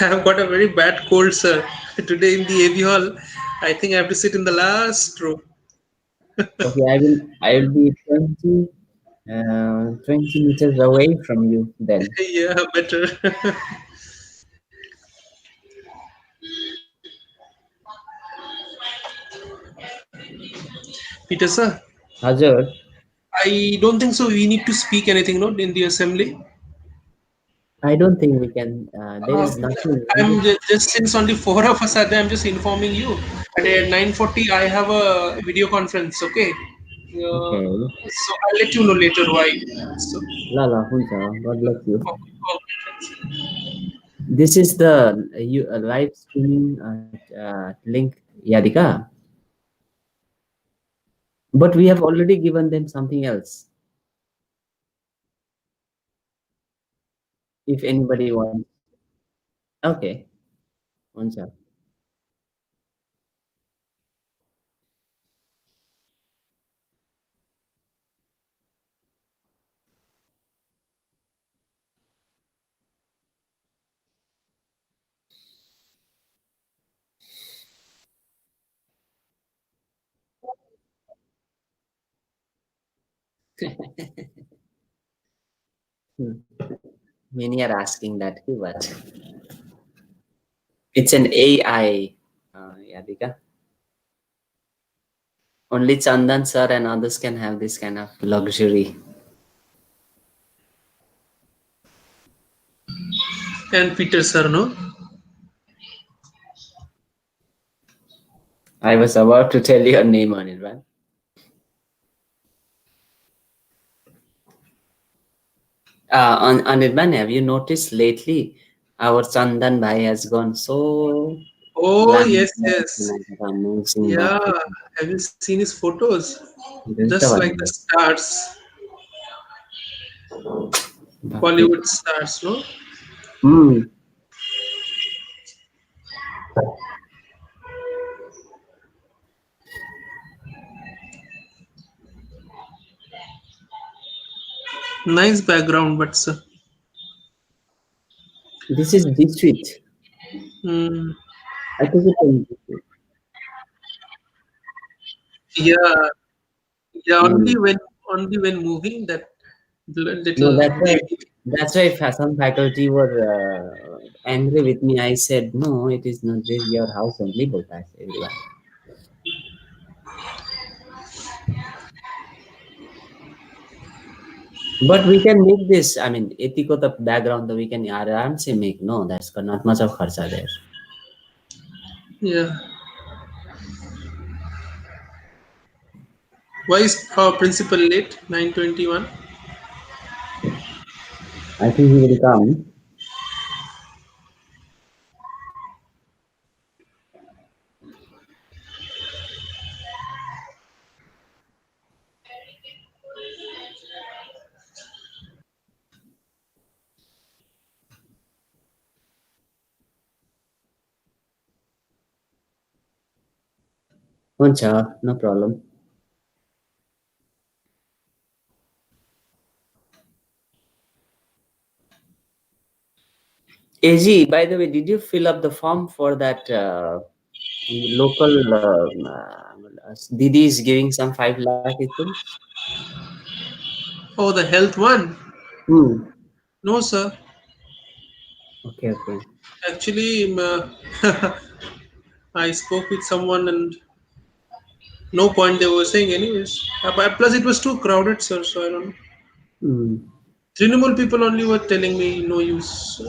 I've got a very bad cold, sir. Today in the AV hall, I think I have to sit in the last row. Okay, I will be 20 meters away from you then. Yeah, better. Peter, sir, Hazard, I don't think so. We need to speak anything, no, in the assembly. I don't think we can. There is nothing. Just since only four of us are there, I'm just informing you. At 9:40, I have a video conference. Okay, Okay. so I'll let you know later why. So, La la, huncha. God bless you. okay. This is the live streaming link, Yadika. But we have already given them something else. If anybody wants. Okay. Huncha. Hmm. Many are asking that, but it's an AI, Yadika. Only Chandan sir and others can have this kind of luxury. And Peter, sir, no. I was about to tell your name on it, right? Anirban, have you noticed lately our Chandan Bhai has gone so Oh glamorous, yes, yes. like amazing, Yeah. Bapre. Have you seen his photos? Delta Just like the Bhai. stars, Bapre. Bollywood stars, no. Hmm. Nice background, but sir. This is Dishit. Mm, I think it's in Dishit. yeah, yeah. Hmm. Only when moving that No, little that's why. baby. That's why some faculty were angry with me. I said, no, it is not this your house only, but everyone. But we can make this. I mean, ethico the background we can aram se make. No, that's got not much of kharcha there. Yeah. Why is our principal late? 9:21. I think he will come. Concha, no problem. AG, by the way, did you fill up the form for that local Didi is giving some 5 lakh, I think? Oh, the health one. Hmm. No, sir. Okay, okay. Actually, I spoke with someone and no point they were saying anyways. But plus, it was too crowded, sir. So I don't know. Hmm. Trinamool people only were telling me no use.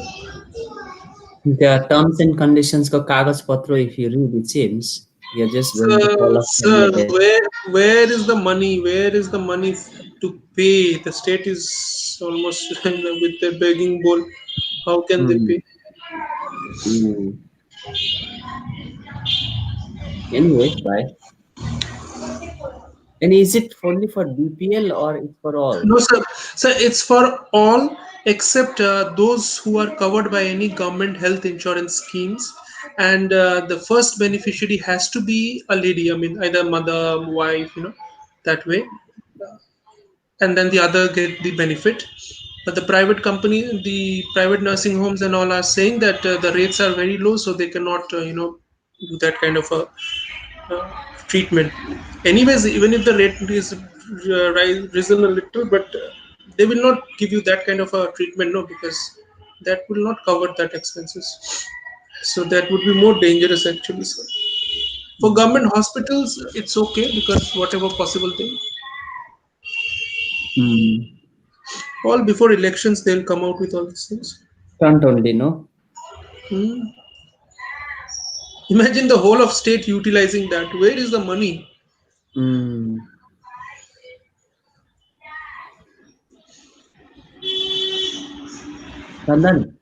The terms and conditions ko kagaz patro, if you read, it seems you're just going to Sir, follow sir, the where is the money? Where is the money to pay? The state is almost with the begging bowl. How can they Hmm. pay? Hmm. Anyways, bye. And is it only for BPL or it's for all? No, sir. Sir, it's for all except those who are covered by any government health insurance schemes. And the first beneficiary has to be a lady. I mean, either mother, wife, that way. And then the other get the benefit. But the private nursing homes and all are saying that the rates are very low, so they cannot, do that kind of a uh, treatment. Anyways, even if the rate is risen a little, but they will not give you that kind of a treatment, no, because that will not cover that expenses. So that would be more dangerous actually. So for government hospitals, it's okay because whatever possible thing, Mm. all before elections they'll come out with all these things. Front only, no? Hmm. Imagine the whole of state utilizing that. Where is the money? Mm. Chandan,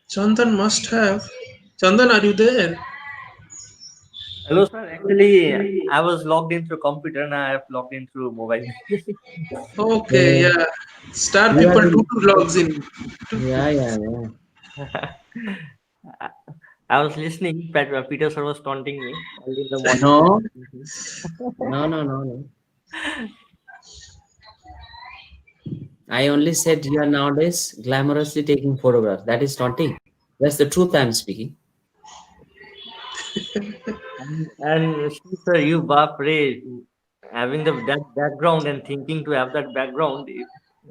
Chandan must have. Chandan, are you there? Hello, sir. Actually, I was logged in through computer and I have logged in through mobile. Okay, uh, yeah. Star you people are too in. to logs in. Yeah, yeah, yeah. I was listening. Peter sir was taunting me early in the morning. No, no, no, no, no. I only said you are nowadays glamorously taking photographs. That is taunting. That's the truth I'm speaking. And see, sir, you Ray, having that background and thinking to have that background,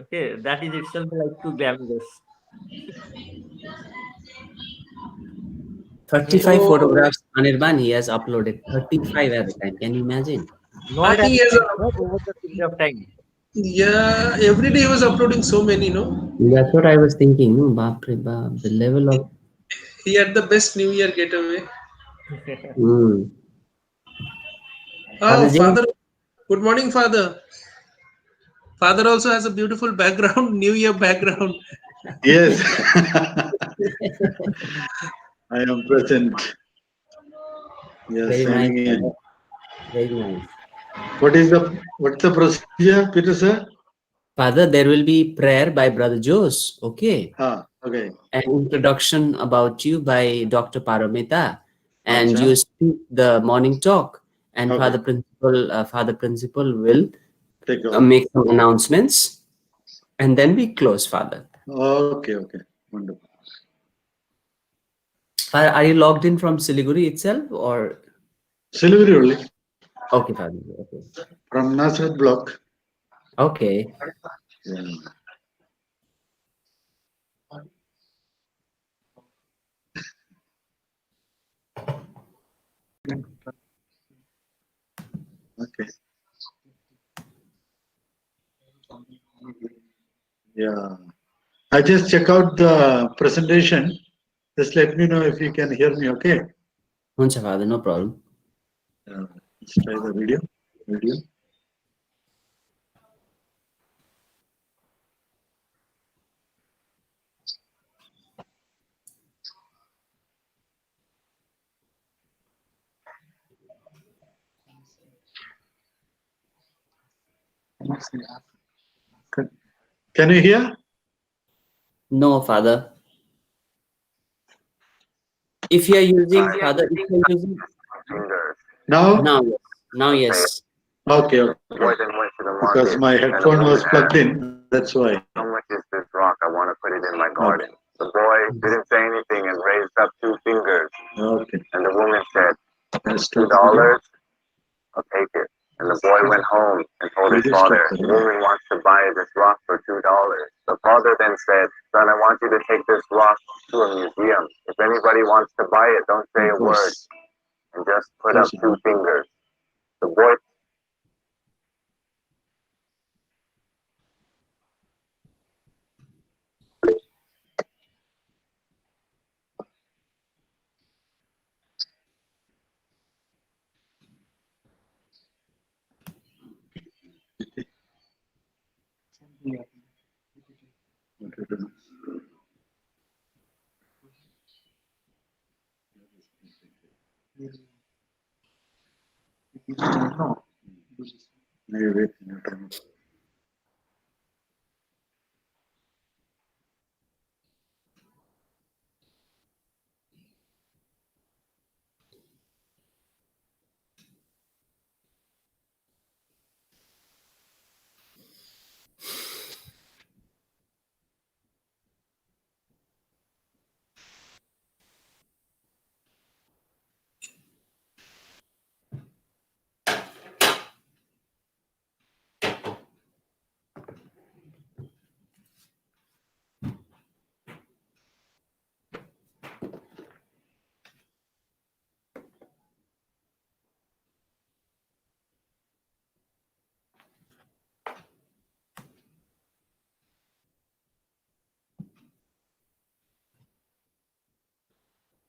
okay, that is itself like too glamorous. 35 Oh, photographs Anirban he has uploaded. 35 at a time. Can you imagine? I Not at think he a has time, a. not over the period of time. Yeah, every day he was uploading so many, no? That's what I was thinking. Baap re baap, the level of. He had the best New Year getaway. Mm. Oh, Father James, father. Good morning, father. Father also has a beautiful background, New Year background. Yes, I am present. Yes, very nice, signing in. father. Very nice. What's the procedure, Peter sir? Father, there will be prayer by Brother Jose. Okay. Okay. An introduction about you by Dr. Paramita, and Acha. you speak the morning talk, and Okay. Father Principal will Take over. make some announcements, and then we close, Father. Okay, okay. Wonderful. Father, are you logged in from Siliguri itself, or Silvery only okay, Father? Okay, from Nazareth block. okay. Yeah. Okay. Yeah. I just check out the presentation. Just let me know if you can hear me. Okay. Huncha, Father, no problem. Let's try the video. Video. Can can you hear? No, Father. If you are using, Father, if you are using Now? now, yes. Okay, okay. Because my headphone was plugged in, that's why. How much is this rock? I want to put it in my garden. The boy didn't say anything and raised up two fingers. Okay. And the woman said, Let's $2, start the video. I'll take it. And the boy went home and told his Video father, stop the the video. woman wants to buy this rock for $2. The father then said, son, I want you to take this rock to a museum. If anybody wants to buy it, don't say a word Pause. and just put up Pause. two fingers. The boy Maybe wait a minute.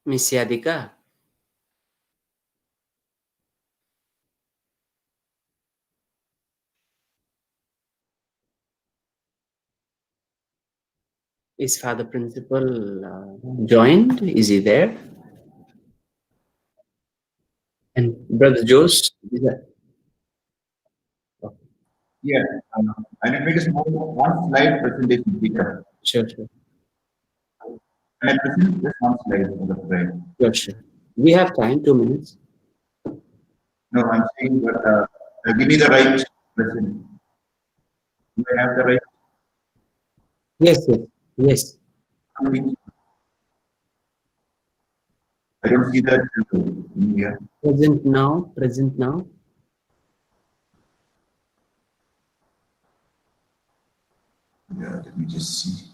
Miss Yadika. Is Father Principal joined? Is he there? And Brother Jose? Is that? Yeah, and it makes more one slide presentation bigger. Sure, sure, And I present just one slide on the frame. sure, sure. We have time, 2 minutes. No, I'm saying that give me the right present. Do I have the right? Yes, yes, yes. I don't see that in here. Present now, present now. Yeah, let me just see.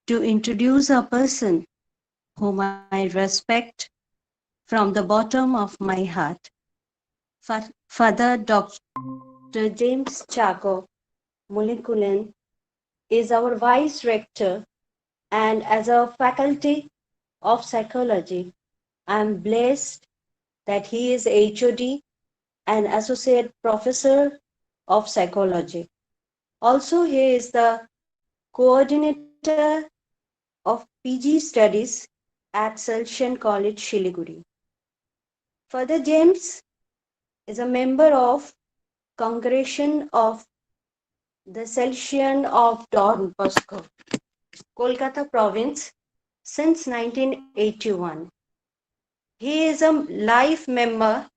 to introduce a person whom I respect from the bottom of my heart. Father Dr. James Chaco Mulikulan is our Vice Rector, and as a faculty of psychology, I am blessed that he is HOD and Associate Professor of Psychology. Also, he is the coordinator of PG Studies at Salesian College, Shiliguri. Father James is a member of Congregation of the Salesian of Don Bosco, Kolkata Province since 1981. He is a life member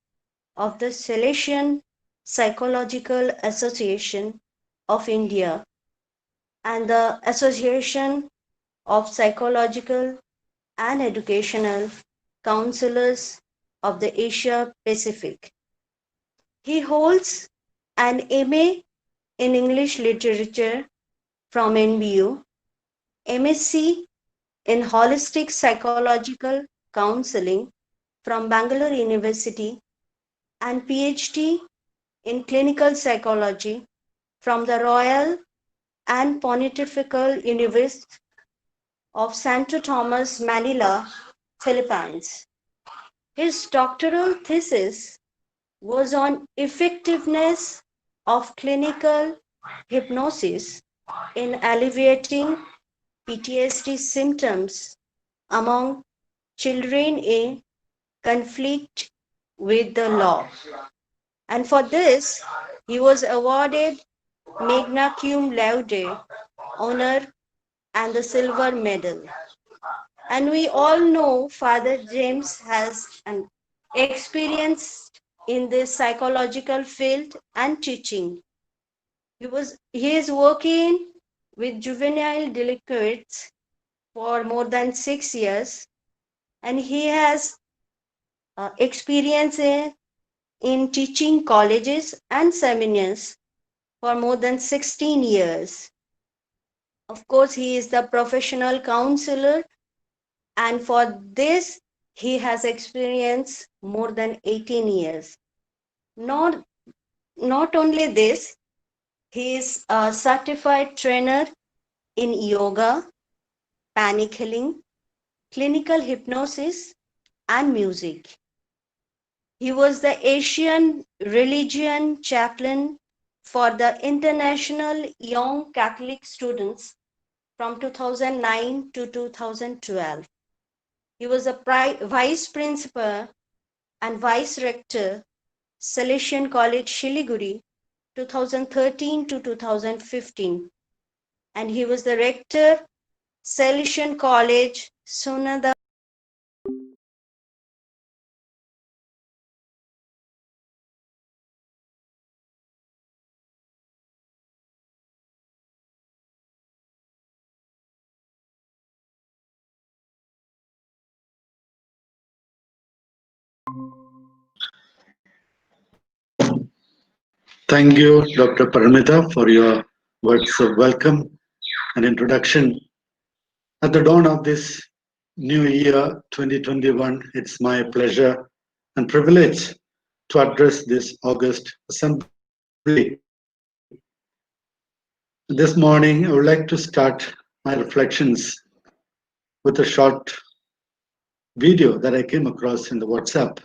of the Salesian Psychological Association of India and the Association of Psychological and Educational Counselors of the Asia Pacific. He holds an MA in English Literature from NBU, MSc in Holistic Psychological Counseling from Bangalore University, and PhD in Clinical Psychology from the Royal and Pontifical University of Santo Tomas, Manila, Philippines. His doctoral thesis was on effectiveness of clinical hypnosis in alleviating PTSD symptoms among children in conflict with the law. And for this, he was awarded Magna Cum Laude honor and the silver medal. And we all know Father James has an experience in this psychological field and teaching. He is working with juvenile delinquents for more than 6 years, and he has experience in teaching colleges and seminars for more than 16 years. Of course, he is the professional counselor, and for this, he has experience more than 18 years. Not only this, he is a certified trainer in yoga, panic healing, clinical hypnosis, and music. He was the Asian religion chaplain for the International Young Catholic Students from 2009 to 2012. He was a vice principal and vice rector, Salesian College, Shiliguri, 2013 to 2015. And he was the rector, Salesian College, Sunada. Thank you, Dr. Paramita, for your words of welcome and introduction. At the dawn of this new year, 2021, it's my pleasure and privilege to address this August assembly. This morning, I would like to start my reflections with a short video that I came across in the WhatsApp,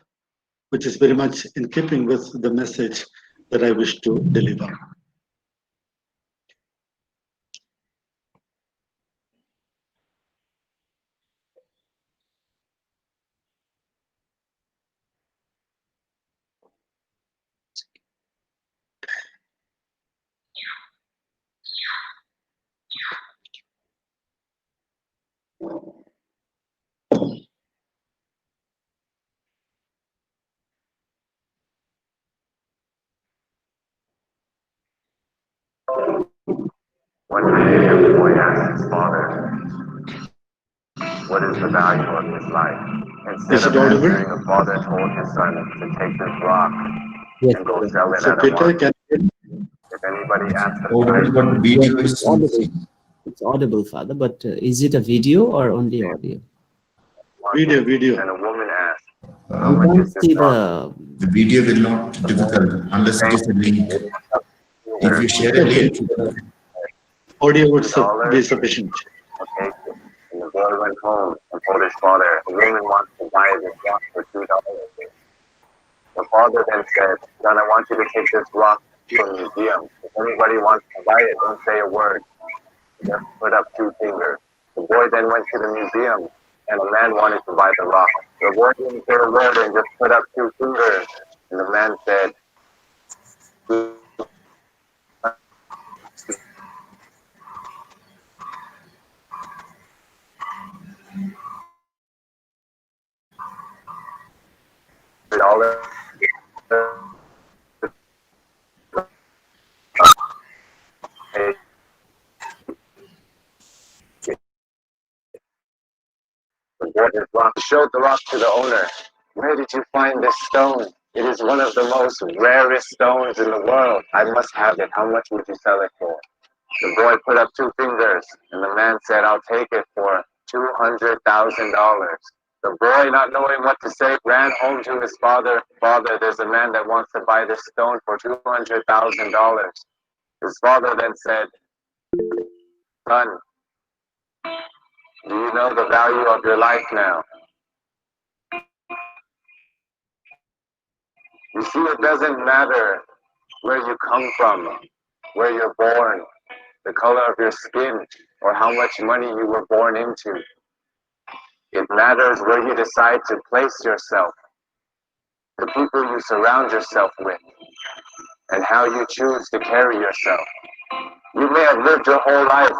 which is very much in keeping with the message that I wish to deliver. One Canadian boy asked his father, "What is the value of his life?" Is Instead it of audible? answering, the father told his son to take this rock Yes, and go yes. sell it So at a Peter, market. can If anybody asks the Oh, price, but the video Yes, is it's still audible. same. It's audible, Father, but is it a video or only audio? Video. And a woman asked, You When can't see the. the video will not difficult unless it is a link. If you share a Okay. link, Audio would be sufficient. okay. And the boy went home and told his father, the woman wants to buy this rock for $2. The father then said, son, I want you to take this rock to a museum. If anybody wants to buy it, don't say a word. Just put up 2 fingers. The boy then went to the museum, and a man wanted to buy the rock. The boy didn't say a word and just put up 2 fingers. And the man said, $1. The rock showed the rock to the owner. Where did you find this stone? It is one of the most rarest stones in the world. I must have it. How much would you sell it for? The boy put up 2 fingers, and the man said, I'll take it for $200,000. The boy, not knowing what to say, ran home to his father. Father, there's a man that wants to buy this stone for $200,000. His father then said, son, do you know the value of your life now? You see, it doesn't matter where you come from, where you're born, the color of your skin, or how much money you were born into. It matters where you decide to place yourself, the people you surround yourself with, and how you choose to carry yourself. You may have lived your whole life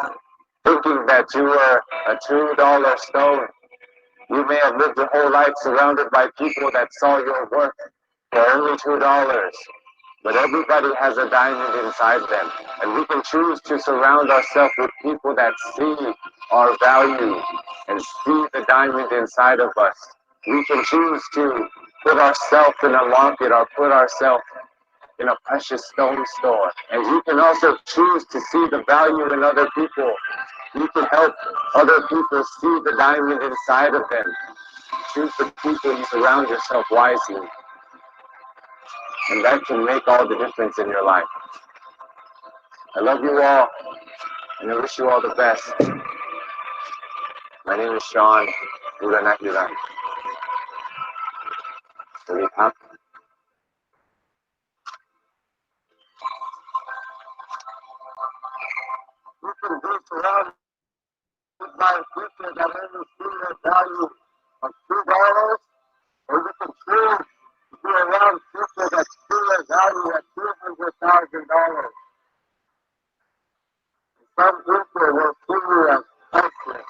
thinking that you were a $2 stone. You may have lived your whole life surrounded by people that saw your worth for only $2. But everybody has a diamond inside them, and we can choose to surround ourselves with people that see our value and see the diamond inside of us. We can choose to put ourselves in a market or put ourselves in a precious stone store. And you can also choose to see the value in other people. You can help other people see the diamond inside of them. Choose the people you surround yourself wisely. And that can make all the difference in your life. I love you all, and I wish you all the best. My name is Sean Uranakiran. Salihap. You can be surrounded by people that only see the value of $2, or you can choose to be around people that see the value at $200,000. Some people will see you as helpless.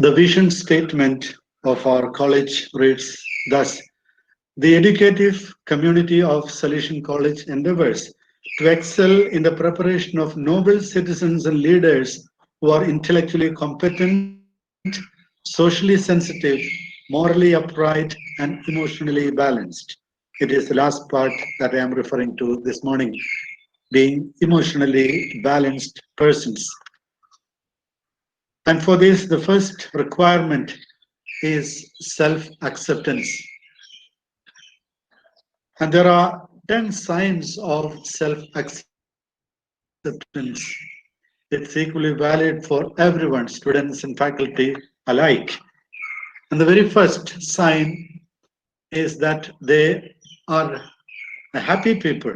The vision statement of our college reads thus: the educative community of Salesian College endeavors to excel in the preparation of noble citizens and leaders who are intellectually competent, socially sensitive, morally upright, and emotionally balanced. It is the last part that I am referring to this morning, being emotionally balanced persons. And for this, the first requirement is self-acceptance. And there are 10 signs of self-acceptance. It's equally valid for everyone, students and faculty alike. And the very first sign is that they are a happy people.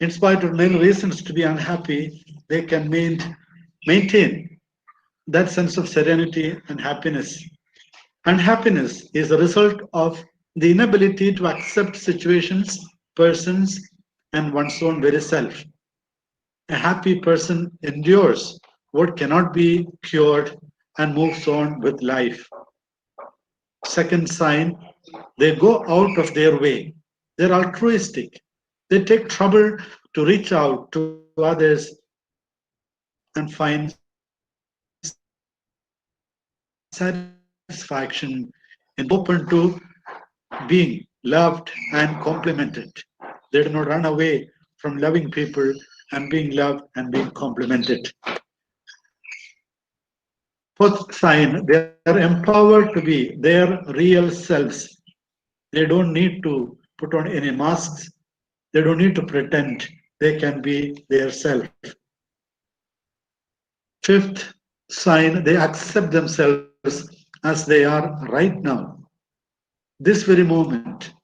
In spite of many reasons to be unhappy, they can maintain that sense of serenity and happiness. And happiness is a result of the inability to accept situations, persons, and one's own very self. A happy person endures what cannot be cured and moves on with life. Second sign, they go out of their way. They're altruistic. They take trouble to reach out to others and find satisfaction in open to being loved and complimented. They do not run away from loving people and being loved and being complimented. Fourth sign, they are empowered to be their real selves. They don't need to put on any masks. They don't need to pretend. They can be their self. Fifth sign, they accept themselves as they are right now. This very moment.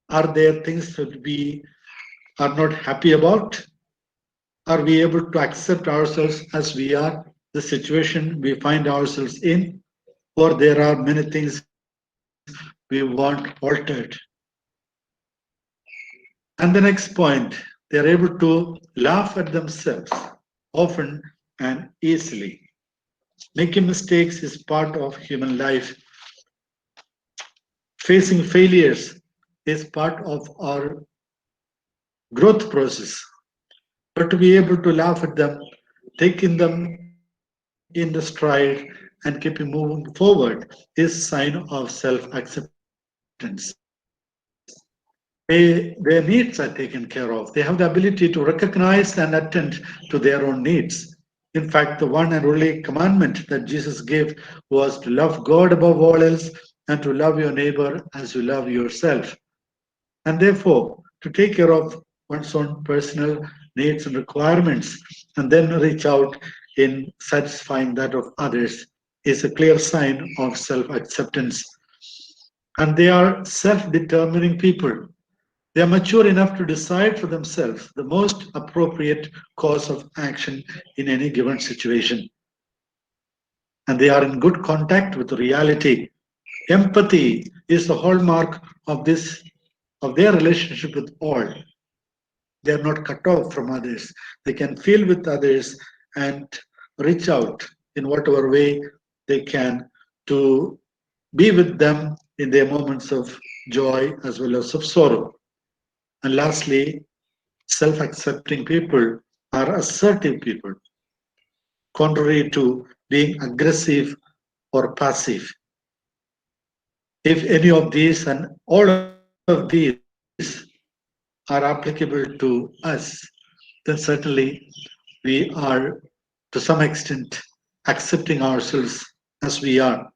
Are there things that we are not happy about? Are we able to accept ourselves as we are, the situation we find ourselves in? Or there are many things we want altered? And the next point, they are able to laugh at themselves often and easily. Making mistakes is part of human life. Facing failures is part of our growth process. But to be able to laugh at them, taking them in the stride, and keeping moving forward is sign of self-acceptance. Their needs are taken care of. They have the ability to recognize and attend to their own needs. In fact, the one and only commandment that Jesus gave was to love God above all else and to love your neighbor as you love yourself. And therefore, to take care of one's own personal needs and requirements and then reach out in satisfying that of others is a clear sign of self-acceptance. And they are self-determining people. They are mature enough to decide for themselves the most appropriate course of action in any given situation. And they are in good contact with reality. Empathy is the hallmark of their relationship with all. They are not cut off from others. They can feel with others and reach out in whatever way they can to be with them in their moments of joy as well as of sorrow. And lastly, self-accepting people are assertive people, contrary to being aggressive or passive. If any of these and all of these are applicable to us, then certainly we are to some extent accepting ourselves as we are.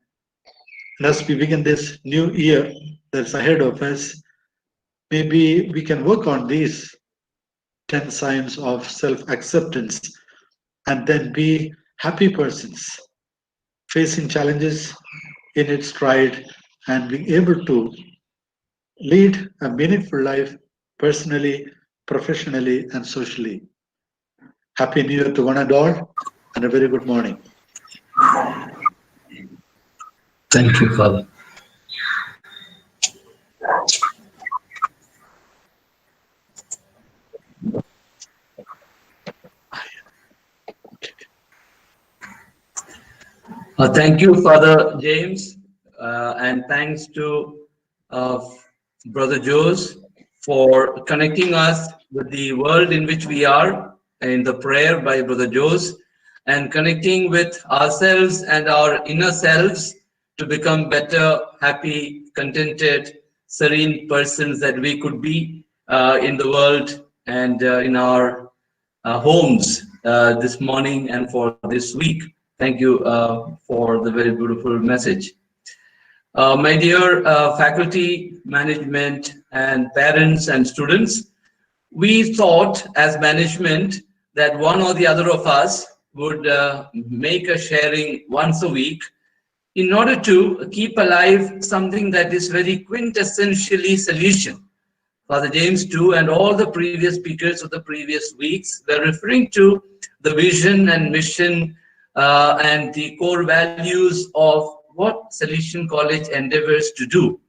And as we begin this new year that's ahead of us, maybe we can work on these 10 signs of self-acceptance and then be happy persons, facing challenges in its stride and being able to lead a meaningful life personally, professionally, and socially. Happy New Year to one and all, and a very good morning. Thank you, Father. Thank you, Father James, and thanks to Brother Jose for connecting us with the world in which we are in the prayer by Brother Jose, and connecting with ourselves and our inner selves to become better, happy, contented, serene persons that we could be in the world and in our homes this morning and for this week. Thank you for the very beautiful message. My dear faculty, management, and parents and students, we thought as management that one or the other of us would make a sharing once a week in order to keep alive something that is very quintessentially solution. Father James too, and all the previous speakers of the previous weeks were referring to the vision and mission and the core values of what Salesian College endeavors to do.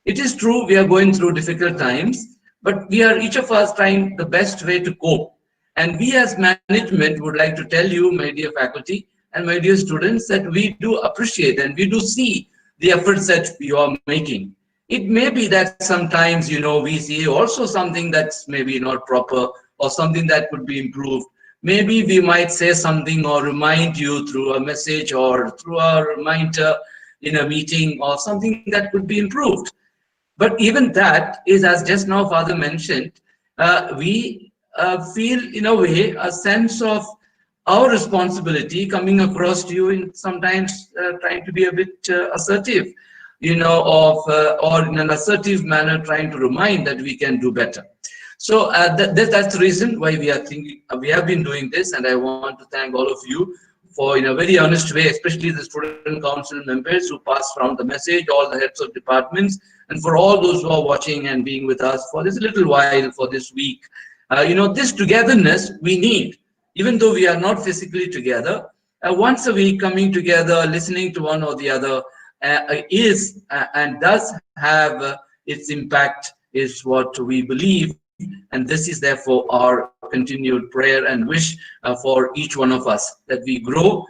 It is true we are going through difficult times, but we are each of us trying the best way to cope. And we as management would like to tell you, my dear faculty and my dear students, that we do appreciate and we do see the efforts that you are making. It may be that sometimes, we see also something that's maybe not proper or something that could be improved. maybe we might say something or remind you through a message or through a reminder in a meeting or something that could be improved. But even that is, as just now Father mentioned, we feel in a way a sense of our responsibility coming across to you, in sometimes trying to be a bit assertive, or in an assertive manner, trying to remind that we can do better. So that's the reason why we are thinking, we have been doing this, and I want to thank all of you for, in a very honest way, especially the student council members who passed around the message, all the heads of departments, and for all those who are watching and being with us for this little while, for this week. This togetherness we need, even though we are not physically together. Once a week, coming together, listening to one or the other is and does have its impact, is what we believe. And this is therefore our continued prayer and wish for each one of us, that we grow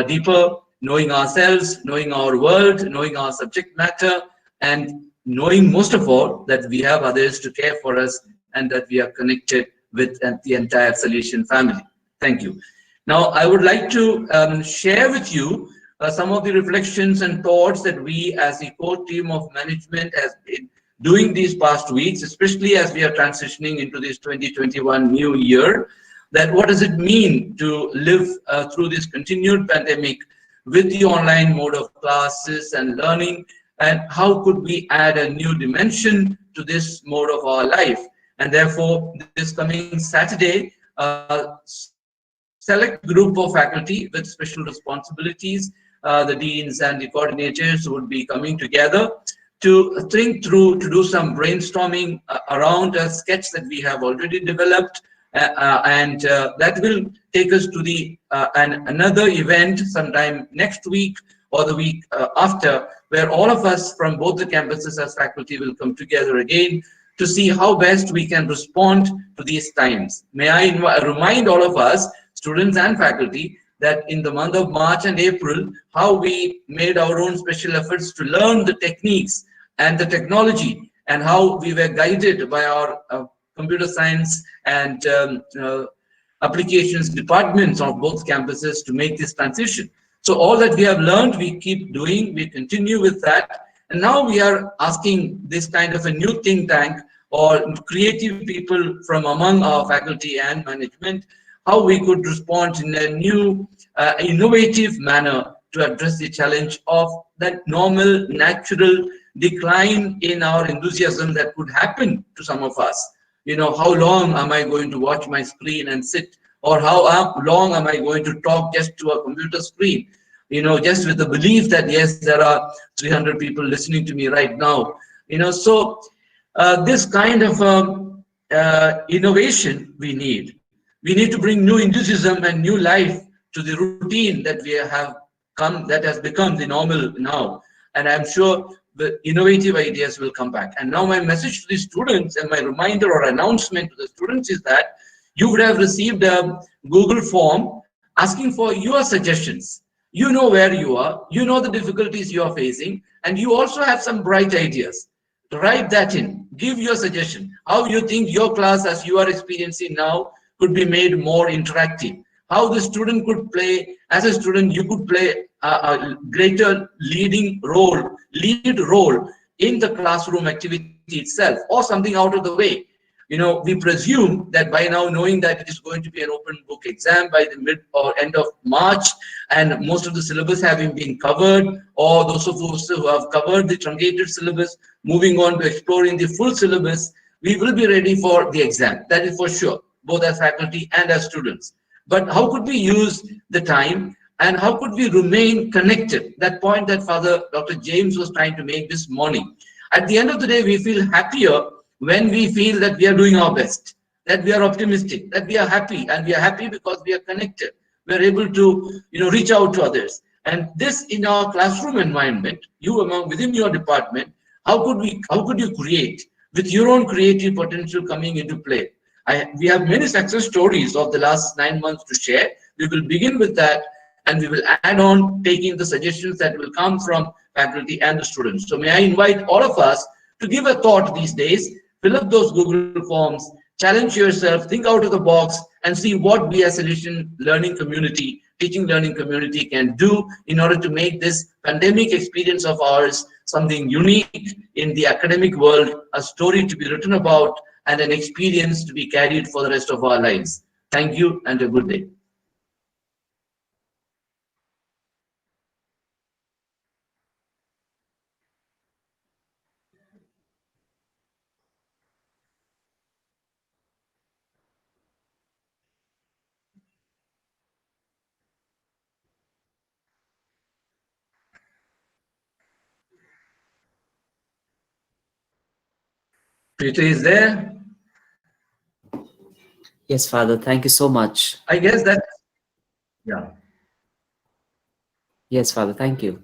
deeper, knowing ourselves, knowing our world, knowing our subject matter, and knowing most of all that we have others to care for us, and that we are connected with the entire Salesian family. Thank you. Now, I would like to share with you some of the reflections and thoughts that we as the core team of management has been doing these past weeks, especially as we are transitioning into this 2021 new year. That what does it mean to live through this continued pandemic with the online mode of classes and learning, and how could we add a new dimension to this mode of our life? And therefore, this coming Saturday, select group of faculty with special responsibilities, the deans and the coordinators would be coming together to think through, to do some brainstorming around a sketch that we have already developed, and that will take us to the another event sometime next week or the week after, where all of us from both the campuses as faculty will come together again to see how best we can respond to these times. May I remind all of us, students and faculty, that in the month of March and April, how we made our own special efforts to learn the techniques and the technology, and how we were guided by our computer science and applications departments of both campuses to make this transition. So all that we have learned, we keep doing, we continue with that. And now we are asking this kind of a new think tank or creative people from among our faculty and management, how we could respond in a new, innovative manner to address the challenge of that normal, natural decline in our enthusiasm that could happen to some of us. How long am I going to watch my screen and sit? Or how long am I going to talk just to a computer screen? Just with the belief that, yes, there are 300 people listening to me right now. So this kind of innovation we need. We need to bring new enthusiasm and new life to the routine that we have come, that has become the normal now. And I'm sure the innovative ideas will come back. And now my message to the students and my reminder or announcement to the students is that you would have received a Google form asking for your suggestions. You know where you are, you know the difficulties you are facing, and you also have some bright ideas. Write that in, give your suggestion, how you think your class as you are experiencing now could be made more interactive, how the student could play, as a student you could play a greater lead role in the classroom activity itself, or something out of the way. We presume that by now, knowing that it is going to be an open book exam by the mid or end of March, and most of the syllabus having been covered, or those of us who have covered the truncated syllabus, moving on to exploring the full syllabus, we will be ready for the exam. That is for sure, both as faculty and as students. But how could we use the time, and how could we remain connected? That point that Father Dr. James was trying to make this morning. At the end of the day, we feel happier when we feel that we are doing our best, that we are optimistic, that we are happy, and we are happy because we are connected. We are able to, reach out to others. And this in our classroom environment, within your department, how could you create with your own creative potential coming into play? We have many success stories of the last 9 months to share. We will begin with that, and we will add on taking the suggestions that will come from faculty and the students. So may I invite all of us to give a thought these days, fill up those Google forms, challenge yourself, think out of the box, and see what we as a learning community, teaching learning community can do in order to make this pandemic experience of ours something unique in the academic world, a story to be written about, and an experience to be carried for the rest of our lives. Thank you and a good day. Peter is there. Yes, Father. Thank you so much. I guess that, yeah. Yes, Father. Thank you.